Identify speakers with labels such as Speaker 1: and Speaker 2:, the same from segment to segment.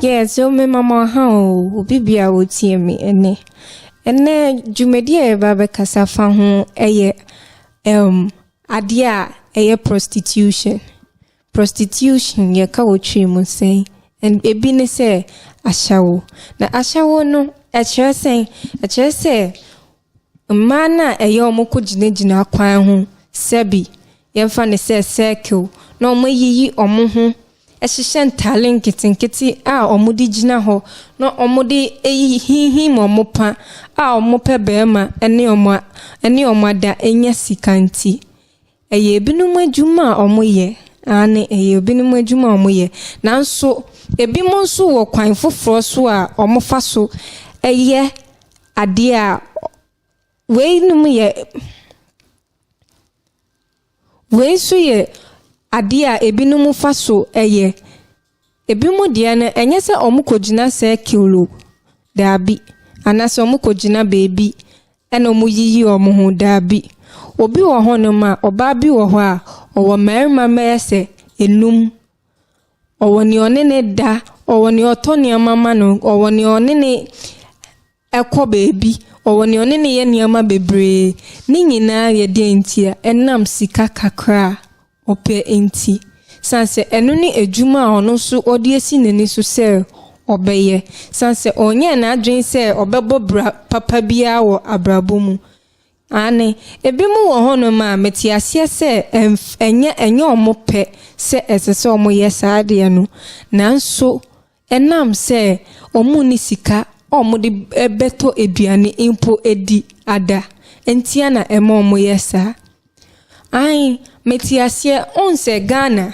Speaker 1: Yeah, so me mama how bibia wo tie me ene jumedi e ba be kasa fa ho eye ade a eye prostitution ye ka wo twi mu sei and ebi ne say ashawo na ashawo no e chere say mana eye omoko ginagina kwan ho sebi ye fa ne say circle na omayiyi omo ho ehihye talent nkiti a omudi gina ho na omudi ehihi momopa a omope bema ene omada enya sikanti eye binum adwuma omoye ane eye binum adwuma omoye nanso ebi mo nso wo kwan foforo so a omofa so eye ade a we so ye ade a ebinom fa so eye ebimu de na enye se omukogina se kilo dabi anase omukogina baby ena omuyiyi omuhu dabi obi wo ho no ma oba bi wo ho a owo merima mese enum owo ni onene da owo ni otoni amama no owo ni onene ekọ baby owo ni onene ye niama bebre ni nyina ye de ntia enam sika kakra ope enti sanse enu ni ejuma ono so odi esi neni so se obeye sanse onye na adwen se obebo papa bia wo abrabo mu ane ebi mu wo hono ma metiasie se enye omope se esese omo yesade no nanso enam se omu ni sika omo de beto eduane impo edi ada entia na emo omo yesa ai metiasie onse Ghana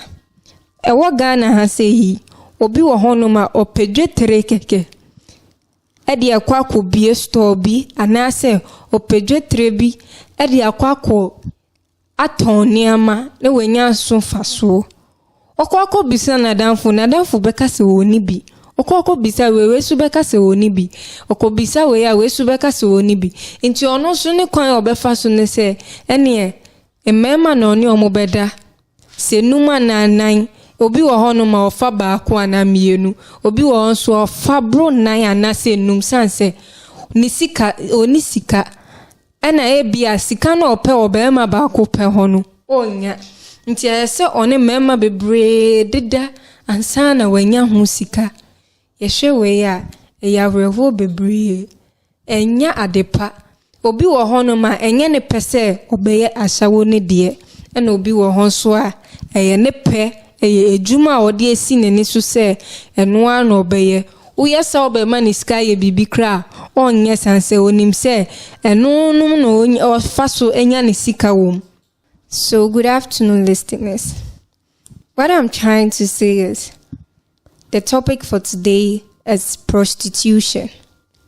Speaker 1: ewo Ghana ha sehi obi wo hono ma opedwetere keke edi akwako bie store bi anase opedwetere bi edi akwako atoniama ne wenya so faso okwako bisa na danfo beka se woni bi okwako bisa wewe su beka se woni bi okobisa we ya we su beka se woni bi nti ono so ne kwan obefa so ne se ene emema na oni omobeda se numa na anan obi wo hono ma ofa baako ana mienu obi wo nso ofa bro nan ana se num sanse ni sika ana ebia sika na ope obema baako pe hono onya nti ese oni mema bebre deda ansa na wanya hu sika yehwe we ya rewo bebre enya adepa obi wo hono ma enye ne pese obeye ashawo ne de ena obi wo hon so a eye ne pe eye ejuma odi esi ne ni so se eno a na obeye uyesa obema ni sky ye bibi kra onye sanse onim se eno num no ofaso enya ne sika wom. So good afternoon listeners. What I'm trying to say is the topic for today is prostitution.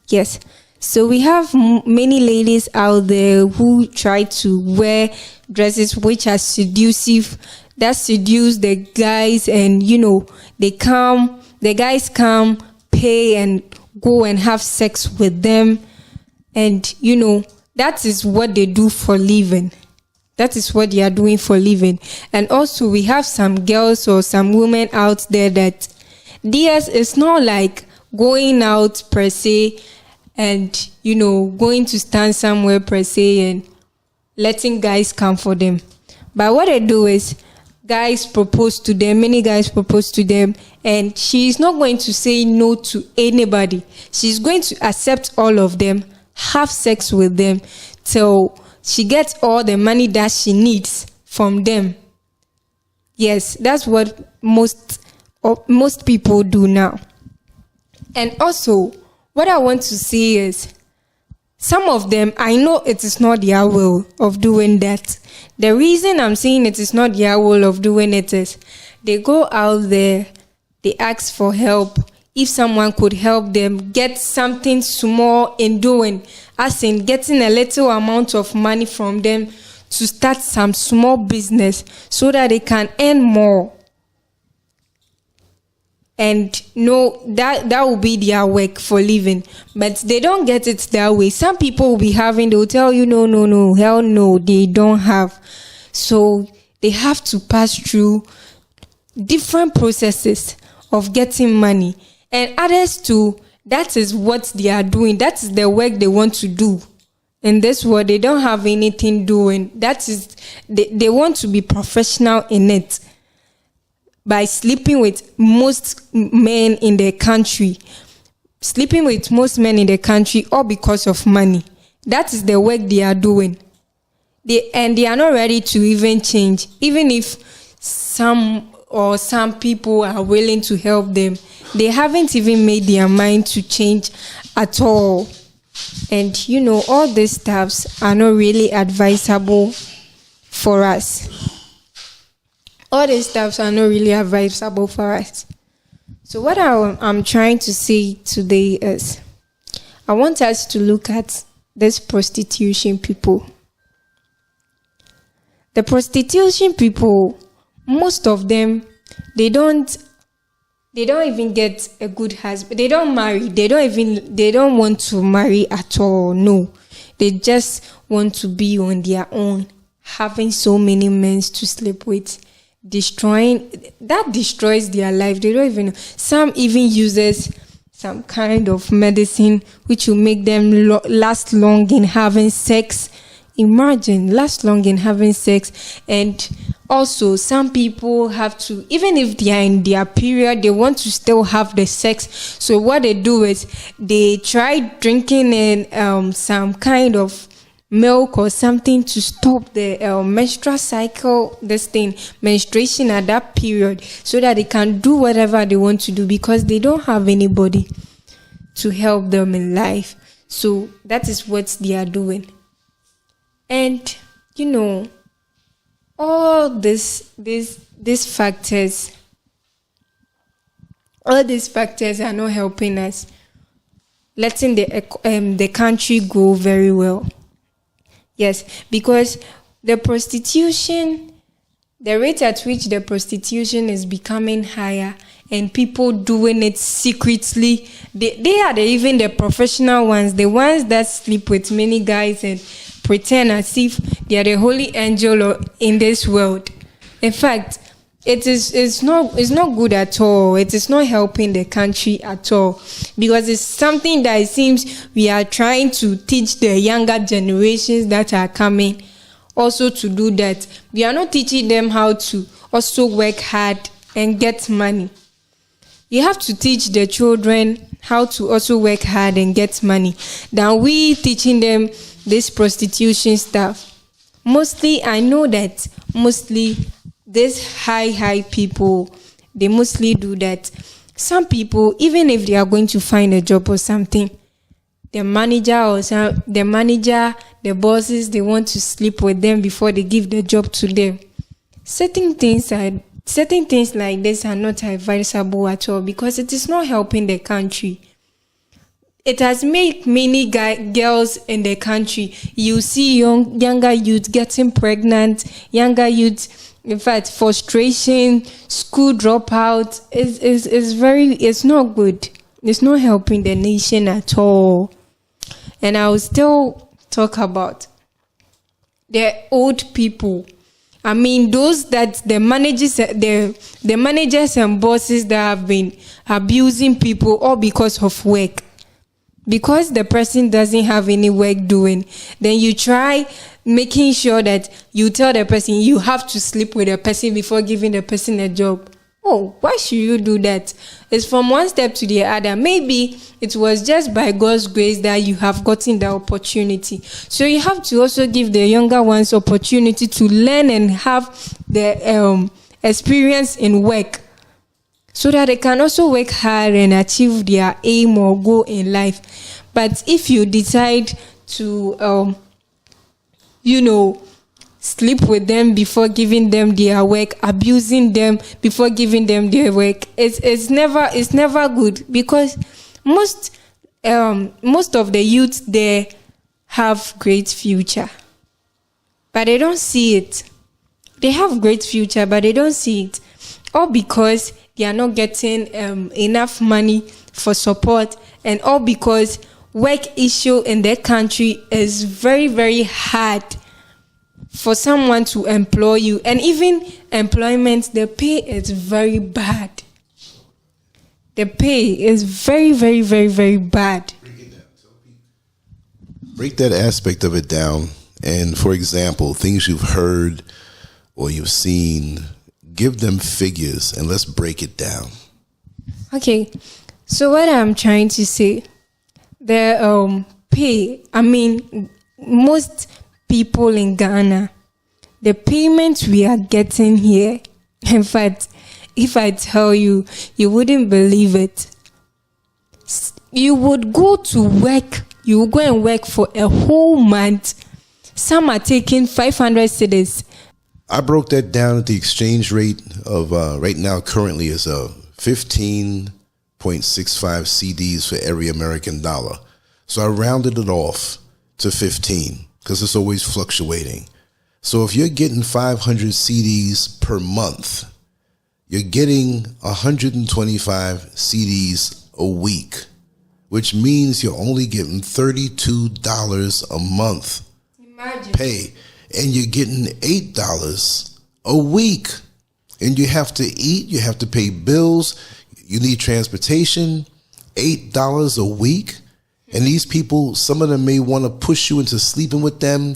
Speaker 1: Yes. So we have many ladies out there who try to wear dresses which are seductive, that seduce the guys, and the guys come, pay and go and have sex with them, and that is what they do for living. That is what they are doing for living. And also we have some girls or some women out there that theirs is not like going out per se and going to stand somewhere per se and letting guys come for them. But what they do is many guys propose to them, and she's not going to say no to anybody. She's going to accept all of them, have sex with them till she gets all the money that she needs from them. Yes, that's what most people do now. And also, what I want to say is, some of them, I know it is not their will of doing that. The reason I'm saying it is not their will of doing it is, they go out there, they ask for help. If someone could help them get something small in doing, as in getting a little amount of money from them to start some small business so that they can earn more. And that will be their work for living. But they don't get it that way. Some people will be having, they will tell you, no, hell no, they don't have. So they have to pass through different processes of getting money. And others too, that is what they are doing. That is the work they want to do. In this world, they don't have anything doing. That is, they want to be professional in it by sleeping with most men in the country. Sleeping with most men in the country, all because of money. That is the work they are doing. They are not ready to even change. Even if some people are willing to help them, they haven't even made their mind to change at all. And you know, all these stuffs are not really advisable for us. All these stuffs are not really advisable for us. So what I'm trying to say today is, I want us to look at this prostitution people. The prostitution people, most of them, they don't even get a good husband. They don't marry. They don't want to marry at all. No. They just want to be on their own, having so many men to sleep with, that destroys their life. They don't even know. Some even uses some kind of medicine which will make them last long in having sex. Imagine, last long in having sex. And also, some people have to, even if they are in their period, they want to still have the sex. So what they do is they try drinking in some kind of milk or something to stop the menstrual cycle, menstruation at that period, so that they can do whatever they want to do, because they don't have anybody to help them in life. So that is what they are doing. And you know, all these factors are not helping us, letting the country go very well. Yes, because the rate at which the prostitution is becoming higher, and people doing it secretly, they are even the professional ones, the ones that sleep with many guys and pretend as if they are the holy angel in this world. In fact, it's not good at all. It is not helping the country at all, because it's something that it seems we are trying to teach the younger generations that are coming also to do that. We are not teaching them how to also work hard and get money. You have to teach the children how to also work hard and get money than we teaching them this prostitution stuff. Mostly, I know that these high people, they mostly do that. Some people, even if they are going to find a job or something, the bosses, they want to sleep with them before they give the job to them. Certain things like this are not advisable at all, because it is not helping the country. It has made many girls in the country. You see younger youth getting pregnant, younger youth, in fact, frustration, school dropout. It's not good. It's not helping the nation at all. And I will still talk about the old people. I mean, those that the managers and bosses that have been abusing people, all because of work. Because the person doesn't have any work doing, then you try making sure that you tell the person you have to sleep with the person before giving the person a job. Oh, why should you do that? It's from one step to the other. Maybe it was just by God's grace that you have gotten the opportunity. So you have to also give the younger ones opportunity to learn and have the experience in work, so that they can also work hard and achieve their aim or goal in life. But if you decide to, sleep with them before giving them their work, abusing them before giving them their work, it's never good, because most of the youth there have great future, but they don't see it. They have great future, but they don't see it, all because they are not getting enough money for support, and all because work issue in their country is very, very hard for someone to employ you. And even employment, the pay is very bad. the pay is very, very, very, very bad.
Speaker 2: Break that aspect of it down. And for example, things you've heard or you've seen, give them figures and let's break it down.
Speaker 1: Okay, so what I'm trying to say, the pay, I mean, most people in Ghana, the payments we are getting here, in fact, if I tell you, you wouldn't believe it. You would go to work, you will go and work for a whole month. Some are taking 500 cedis.
Speaker 2: I broke that down at the exchange rate of right now currently is 15.65 CDs for every American dollar. So I rounded it off to 15 because it's always fluctuating. So if you're getting 500 CDs per month, you're getting 125 CDs a week, which means you're only getting $32 a month. Imagine. Pay. And you're getting $8 a week. And you have to eat, you have to pay bills, you need transportation, $8 a week. And these people, some of them may want to push you into sleeping with them.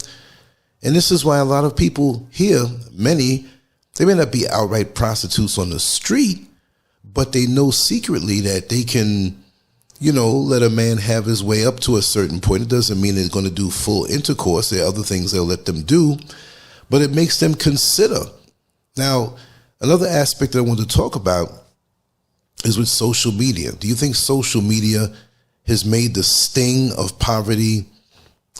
Speaker 2: And this is why a lot of people here, many, they may not be outright prostitutes on the street, but they know secretly that they can, you know, let a man have his way up to a certain point. It doesn't mean they're going to do full intercourse. There are other things they'll let them do, but it makes them consider. Now, another aspect that I want to talk about is with social media. Do you think social media has made the sting of poverty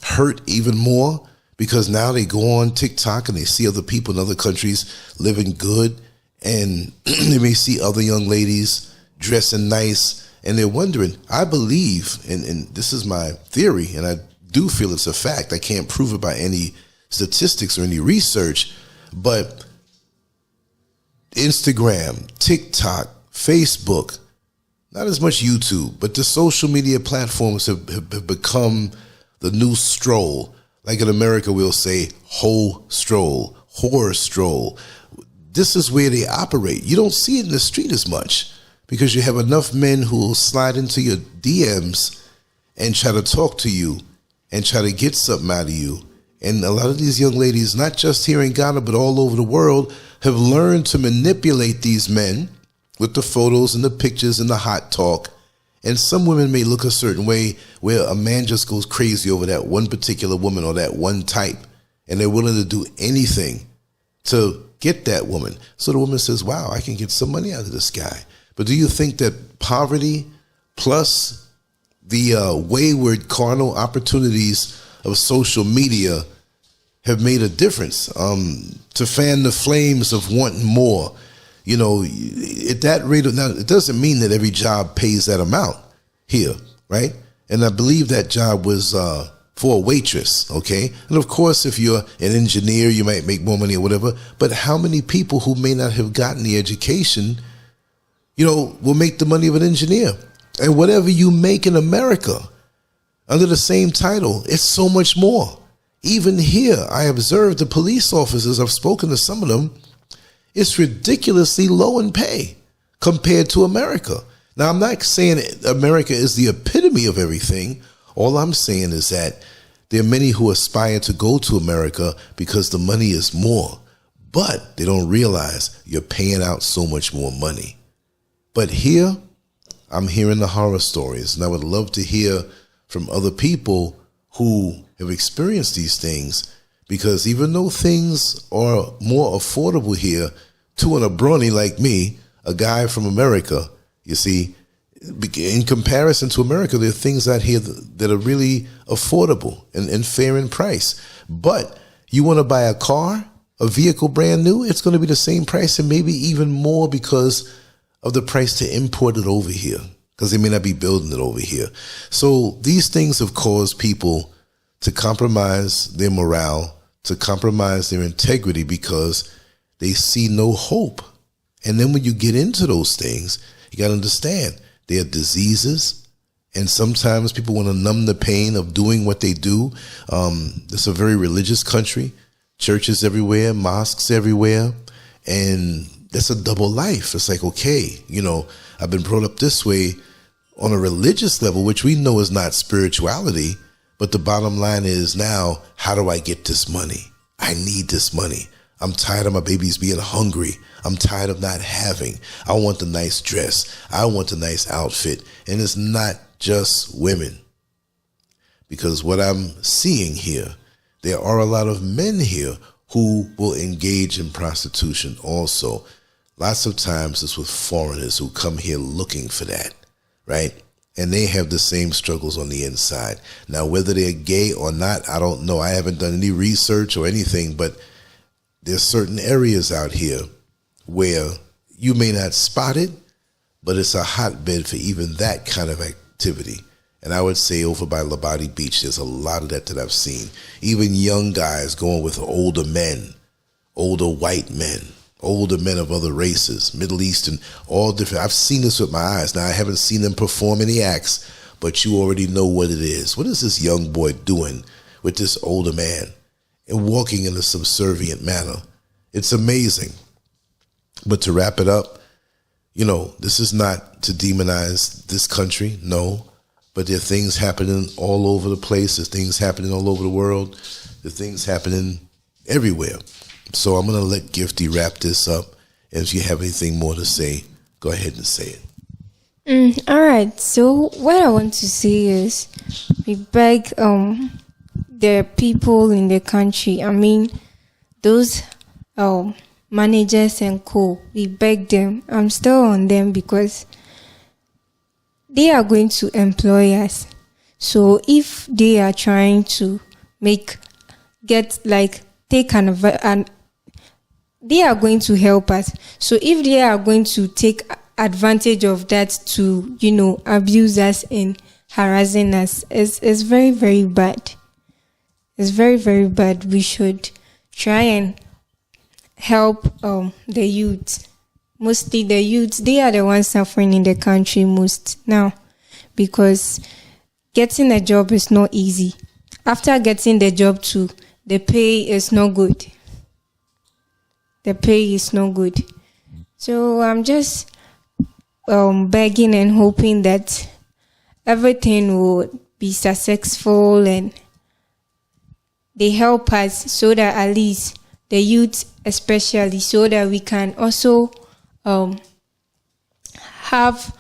Speaker 2: hurt even more? Because now they go on TikTok and they see other people in other countries living good, and they may see other young ladies dressing nice, and they're wondering, I believe, and this is my theory, and I do feel it's a fact. I can't prove it by any statistics or any research, but Instagram, TikTok, Facebook, not as much YouTube, but the social media platforms have become the new stroll. Like in America, we'll say hoe stroll, whore stroll. This is where they operate. You don't see it in the street as much because you have enough men who will slide into your DMs and try to talk to you and try to get something out of you. And a lot of these young ladies, not just here in Ghana, but all over the world, have learned to manipulate these men with the photos and the pictures and the hot talk. And some women may look a certain way where a man just goes crazy over that one particular woman or that one type, and they're willing to do anything to get that woman. So the woman says, wow, I can get some money out of this guy. But do you think that poverty plus the wayward carnal opportunities of social media have made a difference to fan the flames of wanting more? You know, at that rate, now it doesn't mean that every job pays that amount here, right? And I believe that job was for a waitress, okay? And of course, if you're an engineer, you might make more money or whatever, but how many people who may not have gotten the education, you know, will make the money of an engineer? And whatever you make in America under the same title, it's so much more. Even here, I observed the police officers, I've spoken to some of them, it's ridiculously low in pay compared to America. Now, I'm not saying America is the epitome of everything. All I'm saying is that there are many who aspire to go to America because the money is more, but they don't realize you're paying out so much more money. But here, I'm hearing the horror stories, and I would love to hear from other people who have experienced these things. Because even though things are more affordable here to an abronie like me, a guy from America, you see, in comparison to America, there are things out here that are really affordable and fair in price. But you want to buy a car, a vehicle brand new, it's going to be the same price and maybe even more because of the price to import it over here, because they may not be building it over here. So these things have caused people to compromise their morale, to compromise their integrity because they see no hope. And then when you get into those things, you got to understand there are diseases, and sometimes people want to numb the pain of doing what they do. It's a very religious country, churches everywhere, mosques everywhere, and that's a double life. It's like, okay, you know, I've been brought up this way on a religious level, which we know is not spirituality. But the bottom line is now, how do I get this money? I need this money. I'm tired of my babies being hungry. I'm tired of not having. I want the nice dress. I want the nice outfit. And it's not just women. Because what I'm seeing here, there are a lot of men here who will engage in prostitution also. Lots of times it's with foreigners who come here looking for that, right? And they have the same struggles on the inside. Now, whether they're gay or not, I don't know. I haven't done any research or anything, but there's certain areas out here where you may not spot it, but it's a hotbed for even that kind of activity. And I would say over by Labadi Beach, there's a lot of that I've seen. Even young guys going with older men, older white men, older men of other races, Middle Eastern, all different. I've seen this with my eyes. Now, I haven't seen them perform any acts, but you already know what it is. What is this young boy doing with this older man and walking in a subservient manner? It's amazing. But to wrap it up, you know, this is not to demonize this country, no. But there are things happening all over the place. There's things happening all over the world. There's things happening everywhere. So I'm going to let Gifty wrap this up. And if you have anything more to say, go ahead and say it.
Speaker 1: All right. So what I want to say is we beg the people in the country, I mean, those managers and co, we beg them. I'm still on them because they are going to employ us. So if they are trying to they are going to help us. So if they are going to take advantage of that to, you know, abuse us and harassing us, it's very, very bad. It's very, very bad. We should try and help the youth. Mostly the youth, they are the ones suffering in the country most now, because getting a job is not easy. After getting the job too, the pay is not good. The pay is not good. So I'm just begging and hoping that everything will be successful and they help us so that at least the youth especially, so that we can also have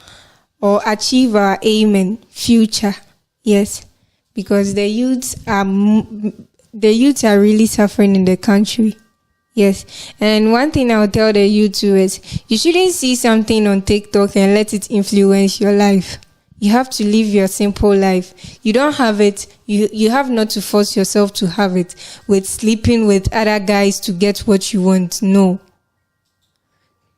Speaker 1: or achieve our aim in future. Yes, because the youths are really suffering in the country. Yes, and one thing I'll tell the youth too is you shouldn't see something on TikTok and let it influence your life. You have to live your simple life. You don't have it. You have not to force yourself to have it with sleeping with other guys to get what you want. No.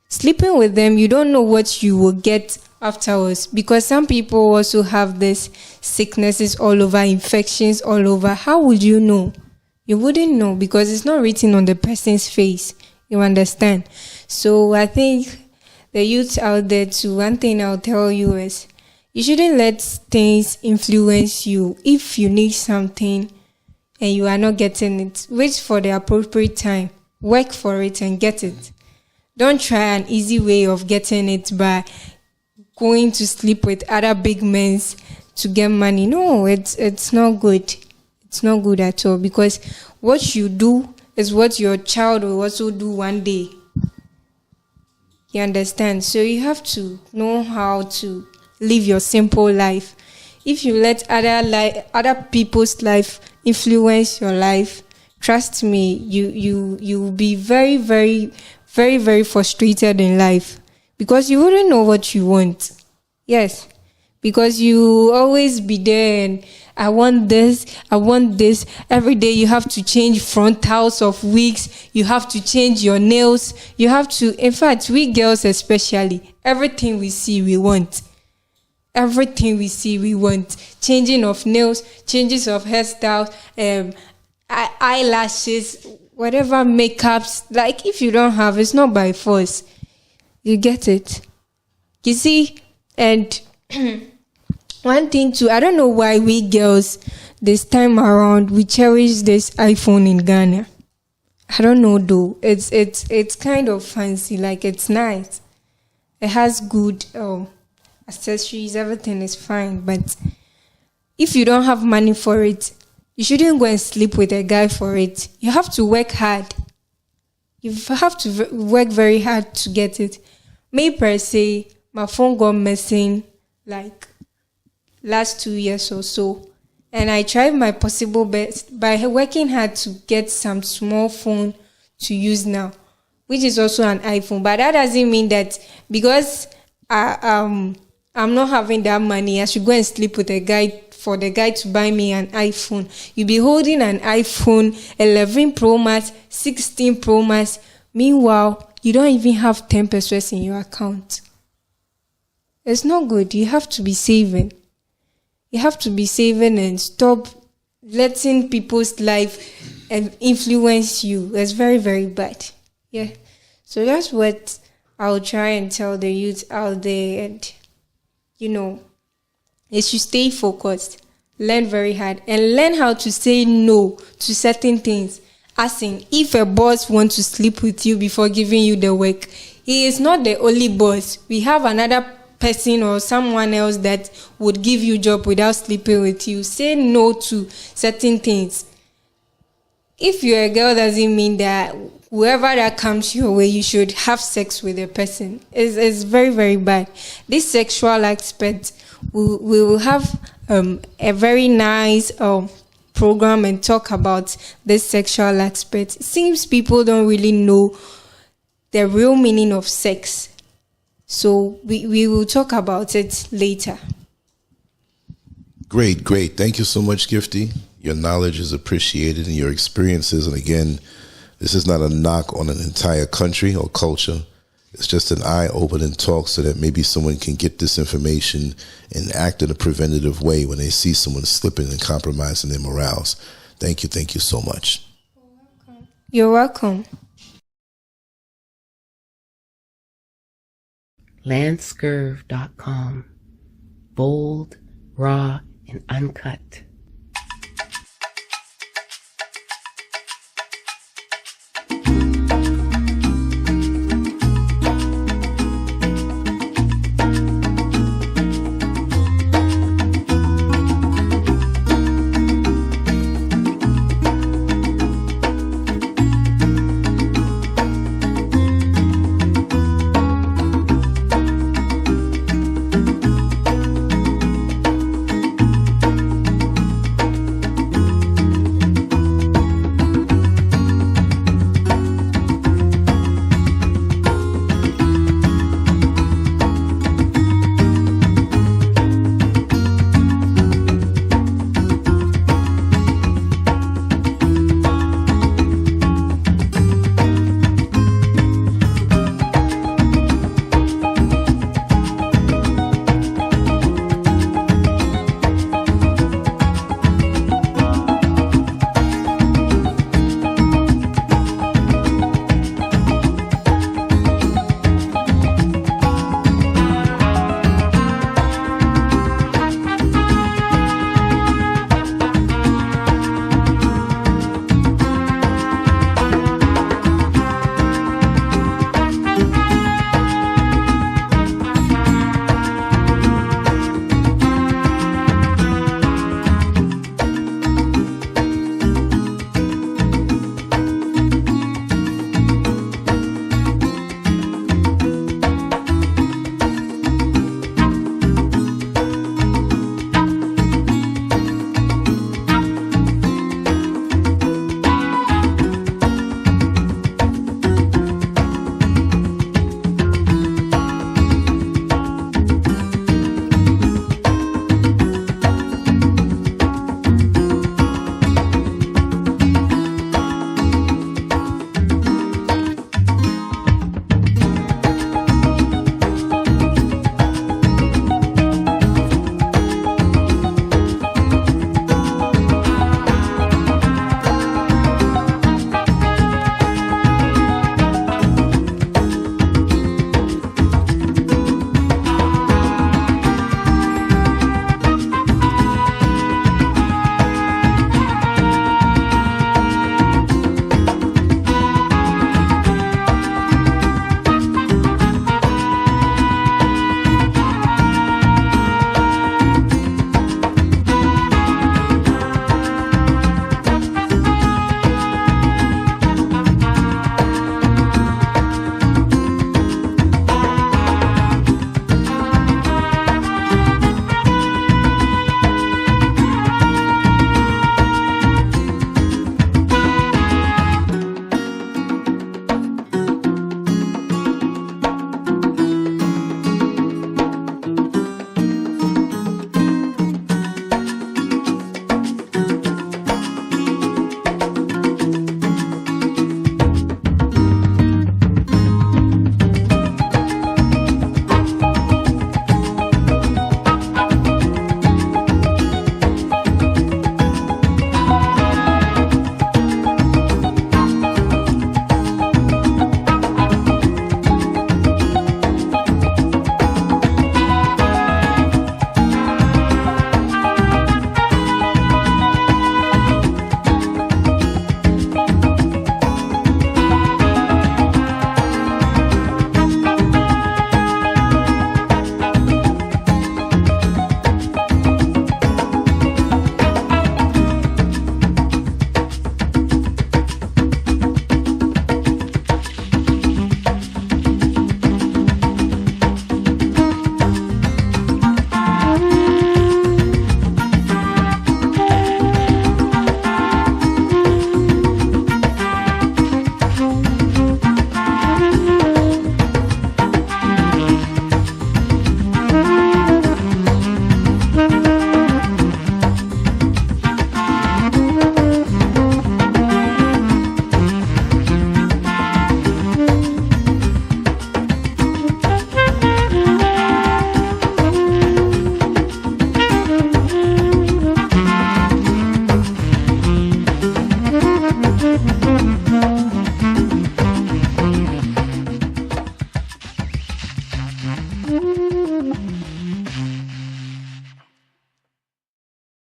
Speaker 1: Sleeping with them, you don't know what you will get afterwards, because some people also have this sicknesses all over, infections all over. How would you know? You wouldn't know because it's not written on the person's face. You understand? So I think the youth out there too, one thing I'll tell you is you shouldn't let things influence you. If you need something and you are not getting it, wait for the appropriate time. Work for it and get it. Don't try an easy way of getting it by going to sleep with other big men to get money. No, it's not good. It's not good at all, because what you do is what your child will also do one day. You understand? So you have to know how to live your simple life. If you let other people's life influence your life, trust me, you will be very, very, very, very frustrated in life, because you wouldn't know what you want. Yes, because you always be there and I want this. Every day you have to change frontals of wigs. You have to change your nails. You have to, in fact, we girls especially, everything we see we want. Everything we see we want. Changing of nails, changes of hairstyles, eyelashes, whatever makeups. Like, if you don't have, it's not by force. You get it? You see? And one thing too, I don't know why we girls this time around we cherish this iPhone in Ghana. I don't know though. It's kind of fancy, like it's nice. It has good accessories, everything is fine. But if you don't have money for it, you shouldn't go and sleep with a guy for it. You have to work hard. You have to work very hard to get it. Me per se, my phone got missing like last 2 years or so. And I tried my possible best by working hard to get some small phone to use now, which is also an iPhone. But that doesn't mean that because I'm not having that money, I should go and sleep with a guy for the guy to buy me an iPhone. You'll be holding an iPhone 11 Pro Max, 16 Pro Max. Meanwhile, you don't even have 10 pesos in your account. It's not good. You have to be saving. You have to be saving and stop letting people's life influence you. It's very, very bad. Yeah. So that's what I'll try and tell the youth out there. And, they should stay focused, learn very hard, and learn how to say no to certain things. As in, if a boss wants to sleep with you before giving you the work, he is not the only boss. We have another person or someone else that would give you job without sleeping with you. Say no to certain things. If you're a girl, doesn't mean that whoever that comes your way, you should have sex with a person. It's very, very bad. This sexual aspect, we will have a very nice program and talk about this sexual aspect. It seems people don't really know the real meaning of sex. So we will talk about it later.
Speaker 2: Great. Thank you so much, Gifty. Your knowledge is appreciated and your experiences. And again, this is not a knock on an entire country or culture. It's just an eye-opening talk so that maybe someone can get this information and act in a preventative way when they see someone slipping and compromising their morals. Thank you so much.
Speaker 1: You're welcome.
Speaker 3: Lancescurv.com. Bold, raw, and uncut.